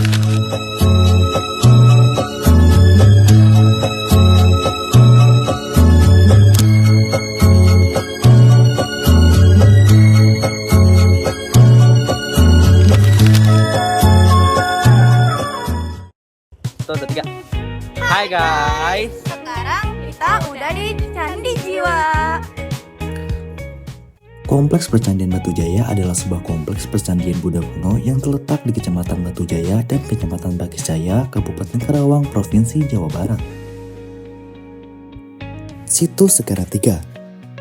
Tuh, udah 3. Hai guys. Sekarang kita udah di Candi Jiwa. Kompleks Percandian Batujaya adalah sebuah kompleks percandian Buddha kuno yang terletak di Kecamatan Batujaya dan Kecamatan Bakisjaya, Kabupaten Karawang, Provinsi Jawa Barat. Situs Segara Tiga,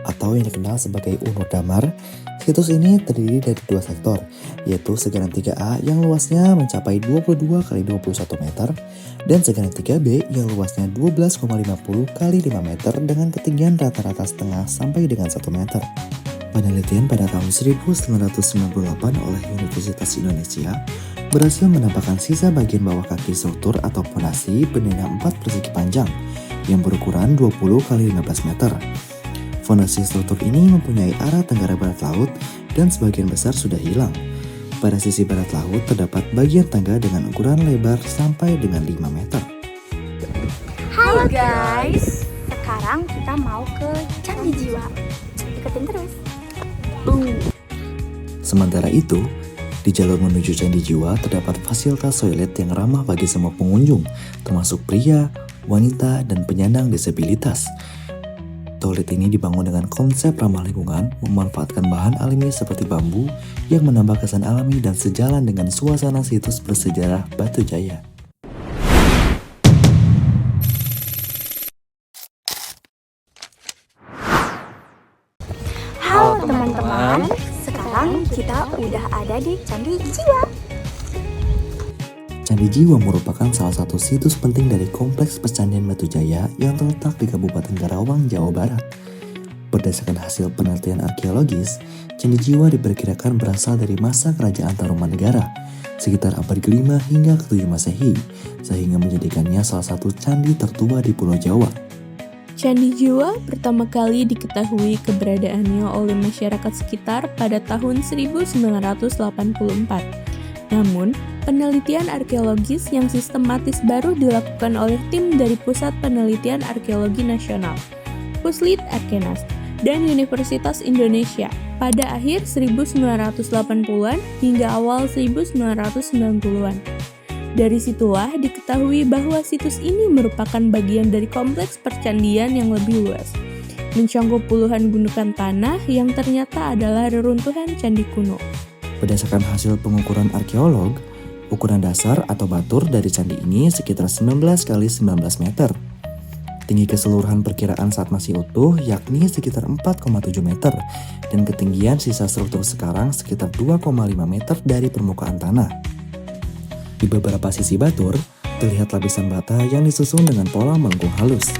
atau yang dikenal sebagai Uno Damar, situs ini terdiri dari 2 sektor, yaitu Segaran 3A yang luasnya mencapai 22 x 21 meter, dan Segaran 3B yang luasnya 12,50 x 5 meter dengan ketinggian rata-rata setengah sampai dengan 1 meter. Penelitian pada tahun 1998 oleh Universitas Indonesia berhasil menampakkan sisa bagian bawah kaki struktur atau fondasi bendera 4 persegi panjang yang berukuran 20 x 15 meter. Fondasi struktur ini mempunyai arah tenggara barat laut dan sebagian besar sudah hilang. Pada sisi barat laut terdapat bagian tangga dengan ukuran lebar sampai dengan 5 meter. Halo guys, sekarang kita mau ke Candi Jiwa. Ikutin terus. Sementara itu, di jalur menuju Candi Jiwa terdapat fasilitas toilet yang ramah bagi semua pengunjung, termasuk pria, wanita, dan penyandang disabilitas. Toilet ini dibangun dengan konsep ramah lingkungan, memanfaatkan bahan alami seperti bambu yang menambah kesan alami dan sejalan dengan suasana situs bersejarah Batujaya. Halo teman-teman, sekarang kita udah ada di Candi Jiwa. Candi Jiwa merupakan salah satu situs penting dari Kompleks Percandian Batujaya yang terletak di Kabupaten Karawang, Jawa Barat. Berdasarkan hasil penelitian arkeologis, Candi Jiwa diperkirakan berasal dari masa Kerajaan Tarumanegara, sekitar abad ke-5 hingga ke-7 Masehi, sehingga menjadikannya salah satu candi tertua di Pulau Jawa. Candi Jiwa pertama kali diketahui keberadaannya oleh masyarakat sekitar pada tahun 1984. Namun, penelitian arkeologis yang sistematis baru dilakukan oleh tim dari Pusat Penelitian Arkeologi Nasional, Puslit Arkenas, dan Universitas Indonesia pada akhir 1980-an hingga awal 1990-an. Dari situlah diketahui bahwa situs ini merupakan bagian dari kompleks percandian yang lebih luas, mencakup puluhan gundukan tanah yang ternyata adalah reruntuhan candi kuno. Berdasarkan hasil pengukuran arkeolog, ukuran dasar atau batur dari candi ini sekitar 19 x 19 meter. Tinggi keseluruhan perkiraan saat masih utuh yakni sekitar 4,7 meter dan ketinggian sisa struktur sekarang sekitar 2,5 meter dari permukaan tanah. Di beberapa sisi batur, terlihat lapisan bata yang disusun dengan pola melengkung halus,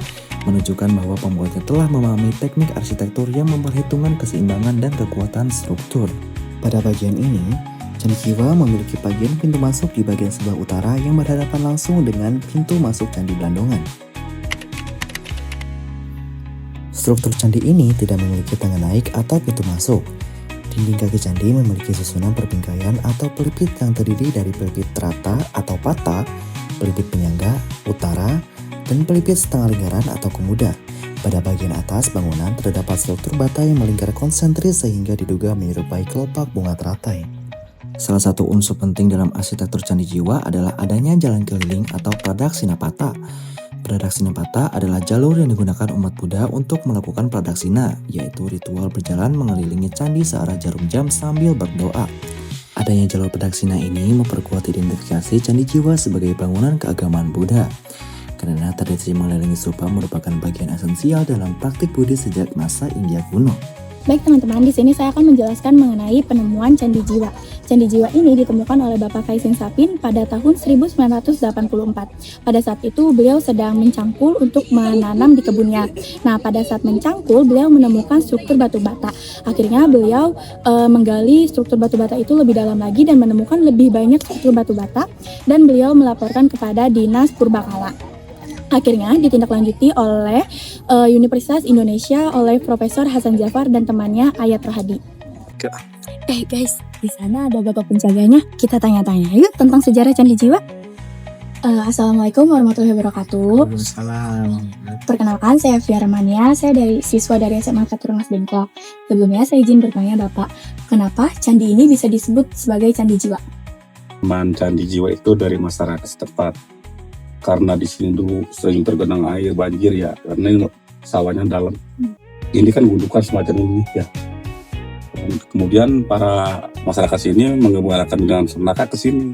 menunjukkan bahwa pembuatnya telah memahami teknik arsitektur yang memperhitungkan keseimbangan dan kekuatan struktur. Pada bagian ini, Candi Jiwa memiliki bagian pintu masuk di bagian sebelah utara yang berhadapan langsung dengan pintu masuk Candi Blandongan. Struktur candi ini tidak memiliki tangga naik atau pintu masuk. Dinding kaki candi memiliki susunan perbingkaian atau pelipit yang terdiri dari pelipit rata atau pata, pelipit penyangga, utara, dan pelipit setengah lingkaran atau kemuda. Pada bagian atas bangunan terdapat struktur bata yang melingkar konsentris sehingga diduga menyerupai kelopak bunga teratai. Salah satu unsur penting dalam arsitektur Candi Jiwa adalah adanya jalan keliling atau Pradaksinapata. Pradaksinapata adalah jalur yang digunakan umat Buddha untuk melakukan pradaksina, yaitu ritual berjalan mengelilingi candi searah jarum jam sambil berdoa. Adanya jalur pradaksina ini memperkuat identifikasi Candi Jiwa sebagai bangunan keagamaan Buddha. Karena tradisi mengelilingi stupa merupakan bagian esensial dalam praktik Buddhis sejak masa India kuno. Baik teman-teman, di sini saya akan menjelaskan mengenai penemuan Candi Jiwa. Candi Jiwa ini ditemukan oleh Bapak Kaisin Sapin pada tahun 1984. Pada saat itu beliau sedang mencangkul untuk menanam di kebunnya. Nah, pada saat mencangkul beliau menemukan struktur batu bata. Akhirnya beliau menggali struktur batu bata itu lebih dalam lagi dan menemukan lebih banyak struktur batu bata dan beliau melaporkan kepada Dinas Purbakala. Akhirnya ditindaklanjuti oleh Universitas Indonesia oleh Profesor Hasan Jafar dan temannya Ayat Rohadi. Guys, di sana ada bapak penjaganya. Kita tanya-tanya yuk tentang sejarah Candi Jiwa. Assalamualaikum warahmatullahi wabarakatuh. Waalaikumsalam. Perkenalkan, saya Fia Ramania. Saya siswa dari SMA Keturunas Dengklok. Sebelumnya saya izin bertanya Bapak, kenapa candi ini bisa disebut sebagai Candi Jiwa? Candi Jiwa itu dari masyarakat setempat. Karena di sini dulu sering tergenang air banjir ya, karena ini sawahnya dalam. Ini kan gundukan semacam ini ya. Kemudian para masyarakat sini mengembalikan dengan senaka ke sini.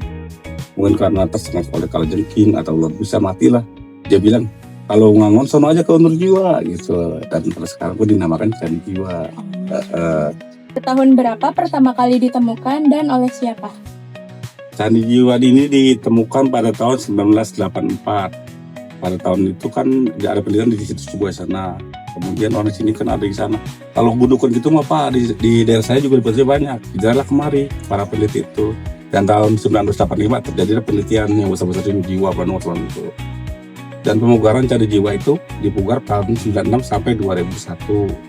Mungkin karena tersengat oleh kalajengking atau ular bisa matilah. Dia bilang, kalau ngangon sono aja ke Unur Jiwa gitu. Dan sekarang pun dinamakan Candi Jiwa. Tahun berapa pertama kali ditemukan dan oleh siapa? Candi Jiwa ini ditemukan pada tahun 1984. Pada tahun itu kan ada penelitian di situ sebuah sana. Kemudian orang sini kan ada di sana. Kalau gundukan gitu mah Pak, di daerah saya juga banyak. Di daerah kemari para peneliti itu. Dan tahun 1985 terjadi penelitian yang besar-besar di Jiwa Vanuatu itu. Dan pemugaran Candi Jiwa itu dipugar tahun 96 sampai 2001.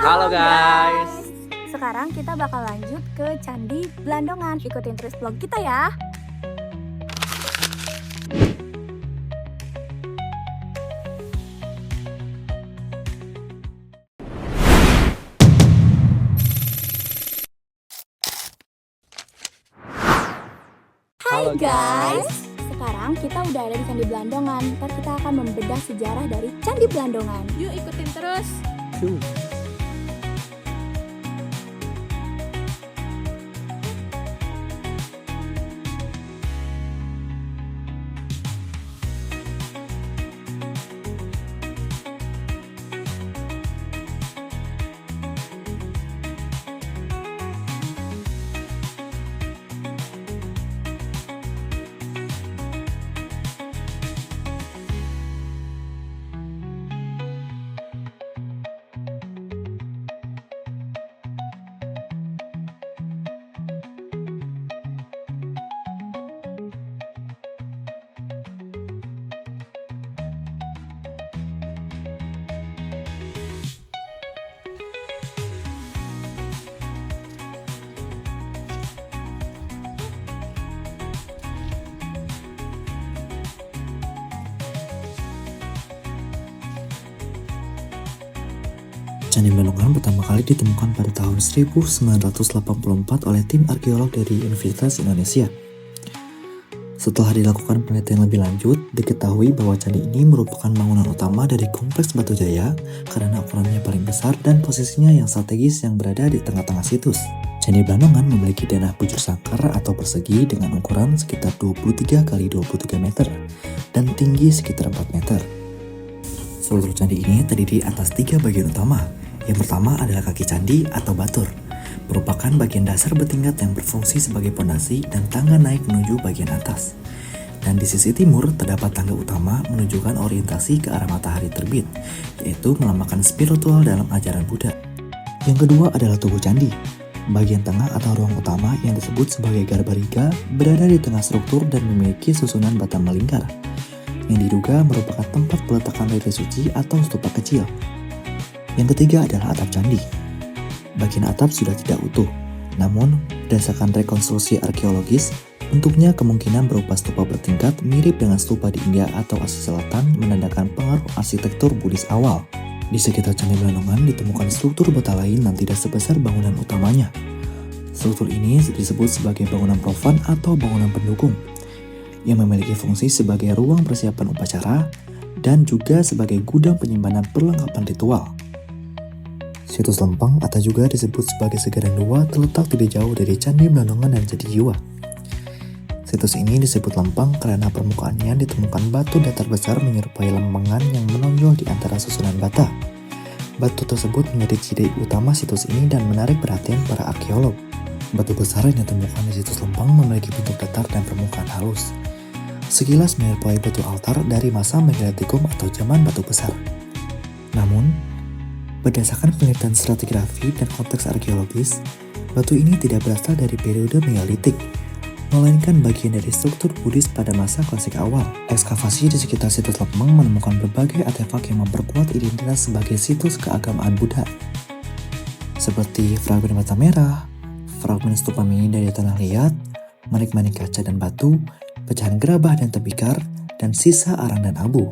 Halo guys. Sekarang kita bakal lanjut ke Candi Blandongan. Ikutin terus vlog kita ya. Halo Guys, sekarang kita udah ada di Candi Blandongan. Ntar kita akan membedah sejarah dari Candi Blandongan. Yuk ikutin terus. Candi Blandongan pertama kali ditemukan pada tahun 1984 oleh tim arkeolog dari Universitas Indonesia. Setelah dilakukan penelitian lebih lanjut, diketahui bahwa candi ini merupakan bangunan utama dari Kompleks Batu Jaya karena ukurannya paling besar dan posisinya yang strategis yang berada di tengah-tengah situs. Candi Blandongan memiliki denah bujur sangkar atau persegi dengan ukuran sekitar 23 x 23 meter dan tinggi sekitar 4 meter. Struktur candi ini terdiri atas 3 bagian utama. Yang pertama adalah kaki candi atau batur, merupakan bagian dasar bertingkat yang berfungsi sebagai pondasi dan tangga naik menuju bagian atas. Dan di sisi timur terdapat tangga utama menunjukkan orientasi ke arah matahari terbit, yaitu melambangkan spiritual dalam ajaran Buddha. Yang kedua adalah tubuh candi. Bagian tengah atau ruang utama yang disebut sebagai Garbhagriha berada di tengah struktur dan memiliki susunan bata melingkar, yang diduga merupakan tempat peletakan rite suci atau stupa kecil. Yang ketiga adalah atap candi. Bagian atap sudah tidak utuh, namun berdasarkan rekonstruksi arkeologis, bentuknya kemungkinan berupa stupa bertingkat mirip dengan stupa di India atau Asia Selatan, menandakan pengaruh arsitektur Buddhis awal. Di sekitar Candi Blandongan ditemukan struktur bata lain yang tidak sebesar bangunan utamanya. Struktur ini disebut sebagai bangunan profan atau bangunan pendukung, yang memiliki fungsi sebagai ruang persiapan upacara dan juga sebagai gudang penyimpanan perlengkapan ritual. Situs Lempeng atau juga disebut sebagai Segaran Dua terletak tidak jauh dari Candi Blandongan dan Candi Jiwa. Situs ini disebut lempeng karena permukaannya ditemukan batu datar besar menyerupai lempengan yang menonjol di antara susunan bata. Batu tersebut menjadi ciri utama situs ini dan menarik perhatian para arkeolog. Batu besar yang ditemukan di situs lempeng memiliki bentuk datar dan permukaan halus. Sekilas menyerupai batu altar dari masa Megalitikum atau zaman batu besar. Namun, Berdasarkan penelitian stratigrafi dan konteks arkeologis, batu ini tidak berasal dari periode Meolitik, melainkan bagian dari struktur Buddhis pada masa klasik awal. Ekskavasi di sekitar situs Lemeng menemukan berbagai artefak yang memperkuat identitas sebagai situs keagamaan Buddha, seperti fragmen bata merah, fragmen stupa mini dari tanah liat, manik-manik kaca dan batu, pecahan gerabah dan tembikar, dan sisa arang dan abu.